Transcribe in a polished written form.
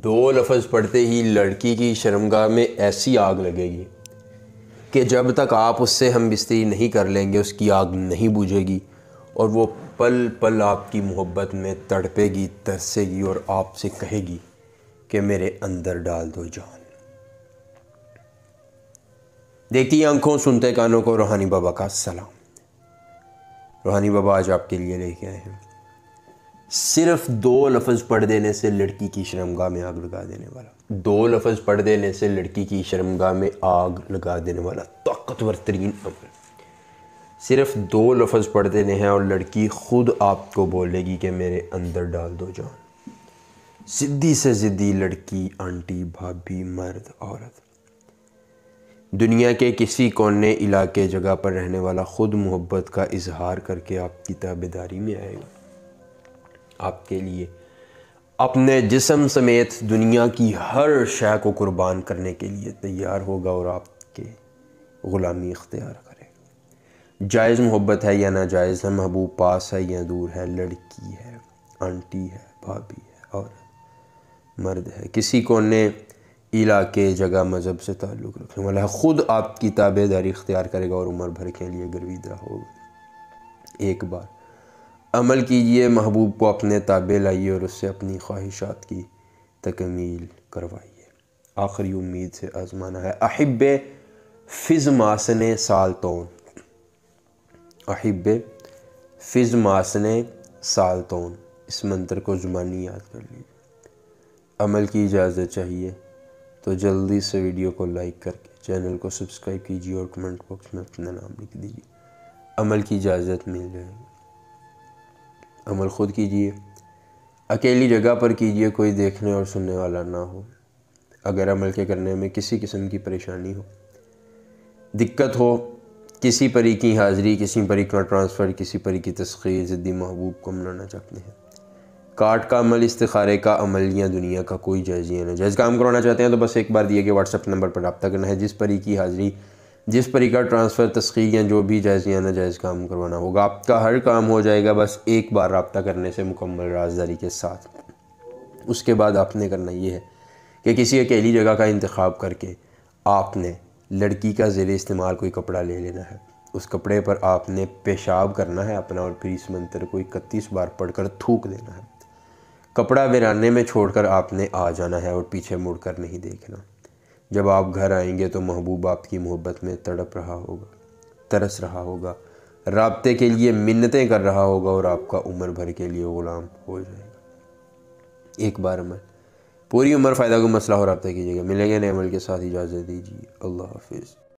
दो लफ्ज़ पढ़ते ही लड़की की शर्मगाह में ऐसी आग लगेगी कि जब तक आप उससे हम बिस्तरी नहीं कर लेंगे उसकी आग नहीं बुझेगी और वो पल पल आपकी मोहब्बत में तड़पेगी, तरसेगी और आपसे कहेगी कि मेरे अंदर डाल दो जान। देखती आंखों सुनते कानों को रूहानी बाबा का सलाम। रूहानी बाबा आज आपके लिए लेके आए हैं सिर्फ दो लफ्ज़ पढ़ देने से लड़की की शर्मगाह में आग लगा देने वाला। दो लफ्ज़ पढ़ देने से लड़की की शर्मगाह में आग लगा देने वाला ताकतवर तरीन अमल। सिर्फ दो लफ्ज़ पढ़ देने हैं और लड़की खुद आपको बोलेगी कि मेरे अंदर डाल दो जान। ज़िद्दी से ज़िद्दी लड़की, आंटी, भाभी, मर्द, औरत, दुनिया के किसी कोने, इलाके, जगह पर रहने वाला खुद मोहब्बत का इजहार करके आपकी ताबेदारी में आएगा। आपके लिए अपने जिस्म समेत दुनिया की हर शय को कुर्बान करने के लिए तैयार होगा और आपके ग़ुलामी इख्तियार करेगा। जायज़ मोहब्बत है या नाजायज़ है, महबूब पास है या दूर है, लड़की है, आंटी है, भाभी है, औरत, मर्द है, किसी कोने, इलाके, जगह, मज़हब से ताल्लुक़ रखने वाला है, ख़ुद आपकी ताबेदारी इख्तियार करेगा और उम्र भर के लिए गर्विदा होगा। एक बार अमल कीजिए, महबूब को अपने ताबे लाइए और उससे अपनी ख्वाहिशात की तकमील करवाइए। आखिरी उम्मीद से आज़माना है। अहिब्बे फ़िज़ मासने सालतोन, अहिब्बे फ़िज़ मासने सालतोन, इस मंत्र को ज़ुबानी याद कर लीजिए। अमल की इजाज़त चाहिए तो जल्दी से वीडियो को लाइक करके चैनल को सब्सक्राइब कीजिए और कमेंट बॉक्स में अपना नाम लिख दीजिए। अमल की इजाज़त मिल जाएगी। अमल ख़ुद कीजिए, अकेली जगह पर कीजिए, कोई देखने और सुनने वाला ना हो। अगर अमल के करने में किसी किस्म की परेशानी हो, दिक्कत हो, किसी परी की हाज़िरी, किसी परी का ट्रांसफ़र, किसी परी की तस्ख़ीर, ज़िद्दी महबूब को मनाना चाहते हैं, काट का अमल, इस्तिखारे का अमल या दुनिया का कोई जायज़ या नाजायज़ काम करवाना चाहते हैं तो बस एक बार दिए गए व्हाट्सएप नंबर पर रब्ता करना है। जिस परी की हाज़िरी, जिस परी का ट्रांसफ़र, तस्ख़ीर या जो भी जायज़ या नाजायज़ काम करवाना होगा, आपका हर काम हो जाएगा बस एक बार रब्ता करने से मुकम्मल राज़दारी के साथ। उसके बाद आपने करना ये है कि किसी अकेली जगह का इंतखाब करके आपने लड़की का ज़ेरे इस्तेमाल कोई कपड़ा ले लेना है। उस कपड़े पर आपने पेशाब करना है अपना और फिर इस मंत्र को 31 बार पढ़कर थूक देना है। कपड़ा वीराने में छोड़कर आपने आ जाना है और पीछे मुड़कर नहीं देखना। जब आप घर आएंगे तो महबूब आपकी मोहब्बत में तड़प रहा होगा, तरस रहा होगा, राब्ते के लिए मिन्नतें कर रहा होगा और आपका उम्र भर के लिए ग़ुलाम हो जाएगा। एक बार अमल, पूरी उम्र फ़ायदा को मसला हो, राब्ता कीजिएगा। मिलेंगे नए अमल के साथ, इजाज़त दीजिए। अल्लाह हाफ़िज़।